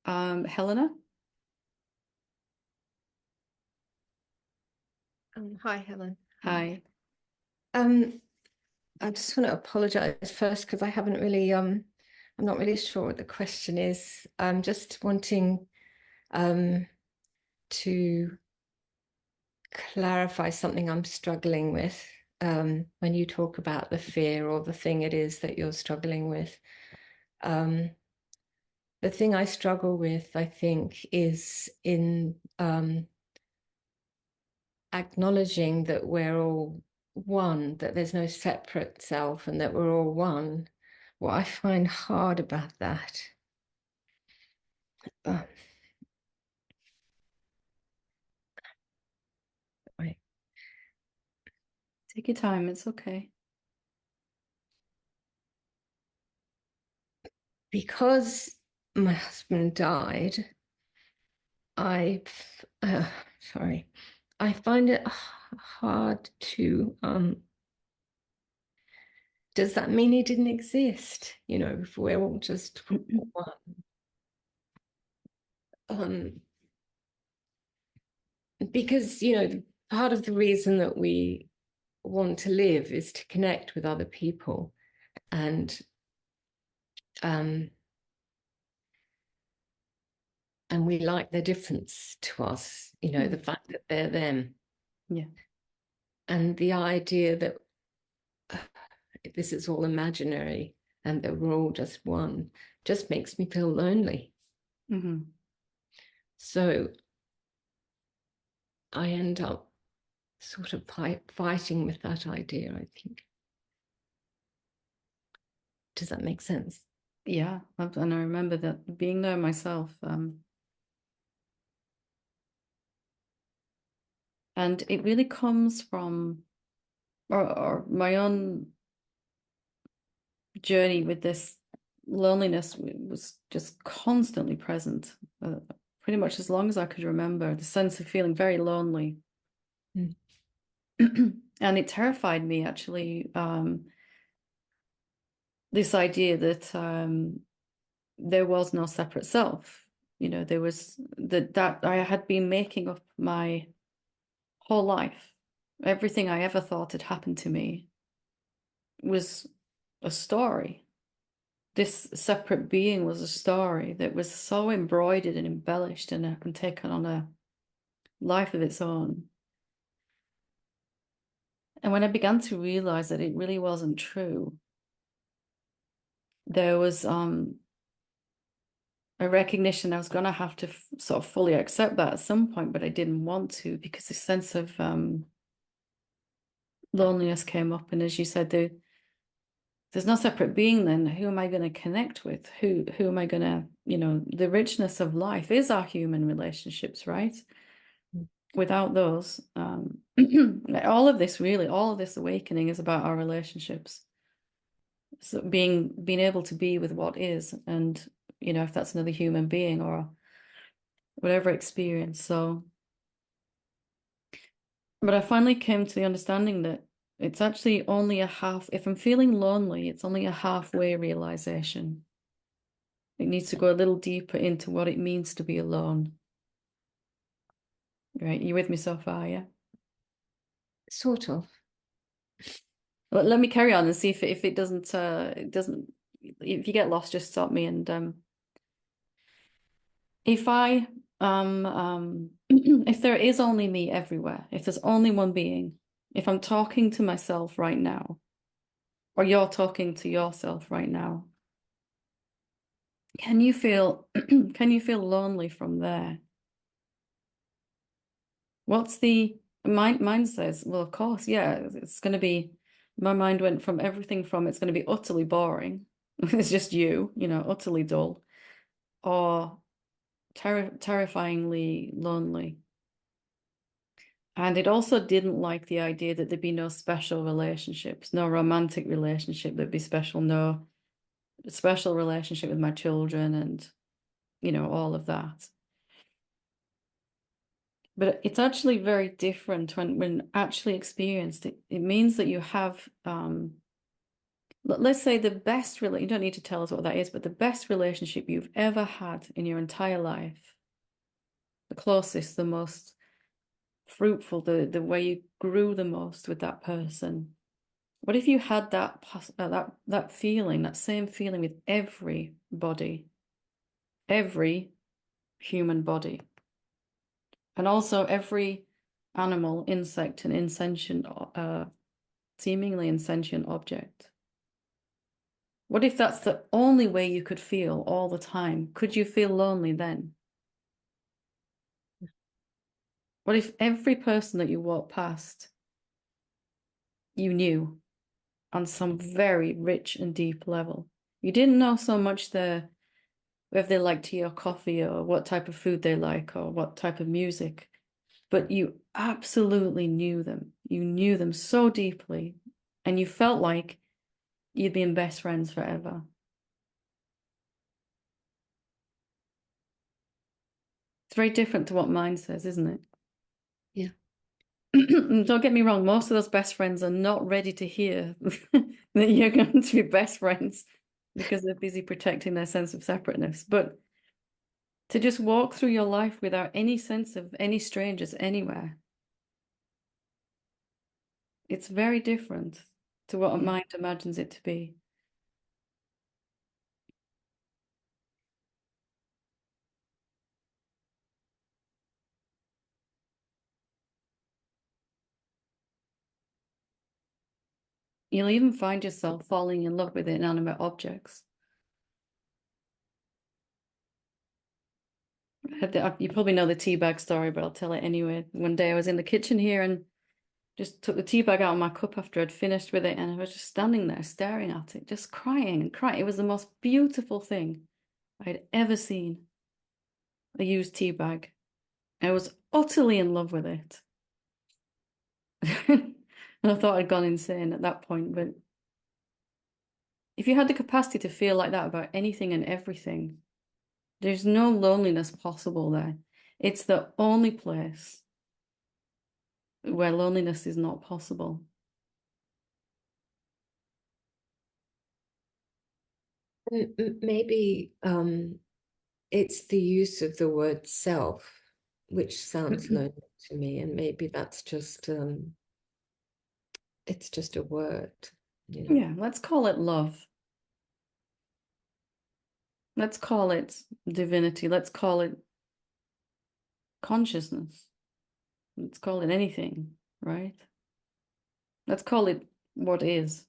Helena? Hi, Helen. Hi. I just want to apologize first because I haven't really, I'm not really sure what the question is. I'm just wanting to clarify something I'm struggling with when you talk about the fear or the thing it is that you're struggling with. The thing I struggle with, I think, is in acknowledging that we're all one, that there's no separate self and that we're all one. What I find hard about that, uh, right, Take your time, it's okay. because my husband died, I, sorry, I find it hard to, does that mean he didn't exist? You know, if we're all just one. Because, you know, part of the reason that we want to live is to connect with other people, and um and we like their difference to us, you know, the fact that they're them, Yeah. and the idea that this is all imaginary and that we're all just one just makes me feel lonely. Mm-hmm. So I end up sort of fighting with that idea, I think. Does that make sense? Yeah, and I remember that being there myself. And it really comes from or my own journey with this loneliness was just constantly present, pretty much as long as I could remember, the sense of feeling very lonely. Mm. And it terrified me, actually, this idea that there was no separate self. You know, there was that I had been making up my whole life. Everything I ever thought had happened to me was a story. This separate being was a story that was so embroidered and embellished and taken on a life of its own. And when I began to realize that it really wasn't true, there was a recognition I was going to have to sort of fully accept that at some point, but I didn't want to, because the sense of loneliness came up. And as you said, there's no separate being. Then who am I going to connect with? Who am I going to, you know, the richness of life is our human relationships, right? Without those, all of this awakening is about our relationships. So being able to be with what is, and you know, if that's another human being or whatever experience. So, but I finally came to the understanding that it's actually only a half, if I'm feeling lonely, it's only a halfway realization. It needs to go a little deeper into what it means to be alone. Right? You with me so far, yeah? Sort of. Let me carry on and see if it doesn't if you get lost, just stop me. And if I if there is only me everywhere, if there's only one being, if I'm talking to myself right now, or you're talking to yourself right now, can you feel can you feel lonely from there? What's the mine says, well, of course, yeah, it's going to be, my mind went from everything from it's going to be utterly boring, it's just you know, utterly dull, or terrifyingly lonely. And it also didn't like the idea that there'd be no special relationships, no romantic relationship that'd be special, no special relationship with my children, and you know, all of that. But it's actually very different when actually experienced. It means that you have let's say the best you don't need to tell us what that is, but the best relationship you've ever had in your entire life, the closest, the most fruitful, the way you grew the most with that person. What if you had that feeling, that same feeling with every human body, and also every animal, insect, and insentient, seemingly insentient object? What if that's the only way you could feel all the time? Could you feel lonely then? What if every person that you walk past you knew on some very rich and deep level? You didn't know so much whether they like tea or coffee or what type of food they like or what type of music, but you absolutely knew them. You knew them so deeply and you felt like you'd been best friends forever. It's very different to what mine says, isn't it? Yeah. Don't get me wrong, most of those best friends are not ready to hear that you're going to be best friends because they're busy protecting their sense of separateness. But to just walk through your life without any sense of any strangers anywhere, it's very different to what a Yeah. mind imagines it to be. You'll even find yourself falling in love with inanimate objects. You probably know the tea bag story, but I'll tell it anyway. One day I was in the kitchen here and just took the tea bag out of my cup after I'd finished with it, and I was just standing there staring at it, just crying and crying. It was the most beautiful thing I'd ever seen, a used tea bag. I was utterly in love with it. And I thought I'd gone insane at that point, but if you had the capacity to feel like that about anything and everything, there's no loneliness possible there. It's the only place where loneliness is not possible. Maybe it's the use of the word self, which sounds lonely to me, and maybe that's just it's just a word, you know. Yeah, let's call it love. Let's call it divinity. Let's call it consciousness. Let's call it anything, right? Let's call it what is.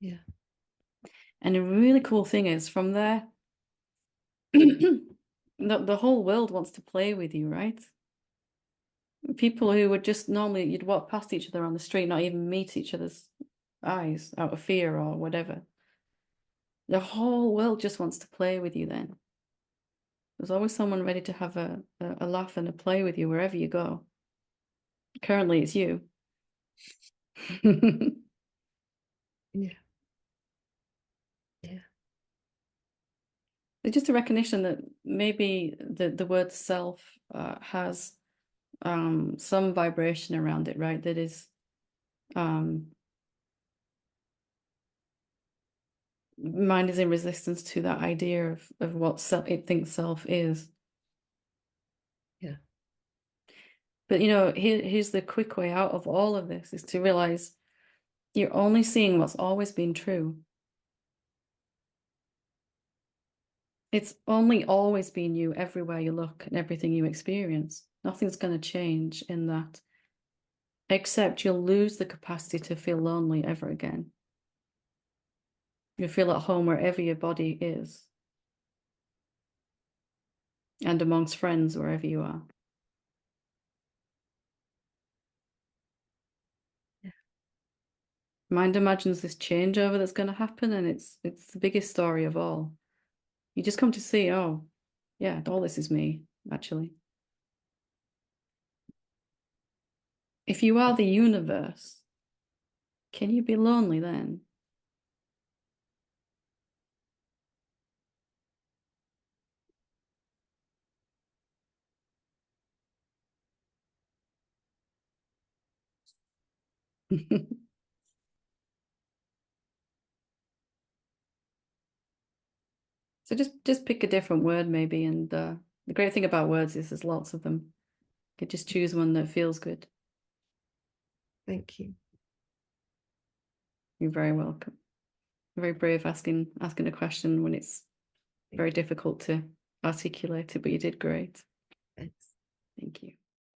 Yeah. And a really cool thing is from there, the whole world wants to play with you, right? People who would just normally, you'd walk past each other on the street, not even meet each other's eyes out of fear or whatever. The whole world just wants to play with you then. There's always someone ready to have a laugh and a play with you wherever you go. Currently, it's you. Yeah. Yeah. It's just a recognition that maybe the word self has some vibration around it, right? That is um, mind is in resistance to that idea of what it thinks self is. Yeah. But here's the quick way out of all of this is to realize you're only seeing what's always been true. It's only always been you everywhere you look and everything you experience. Nothing's going to change in that, except you'll lose the capacity to feel lonely ever again. You'll feel at home wherever your body is and amongst friends wherever you are. Yeah. Mind imagines this changeover that's going to happen, and it's the biggest story of all. You just come to see, oh, yeah, all this is me, actually. If you are the universe, can you be lonely then? So just pick a different word maybe, and the great thing about words is there's lots of them. You could just choose one that feels good. Thank you. You're very welcome. You're very brave asking a question when it's very difficult to articulate it, but you did great. Thanks. Thank you.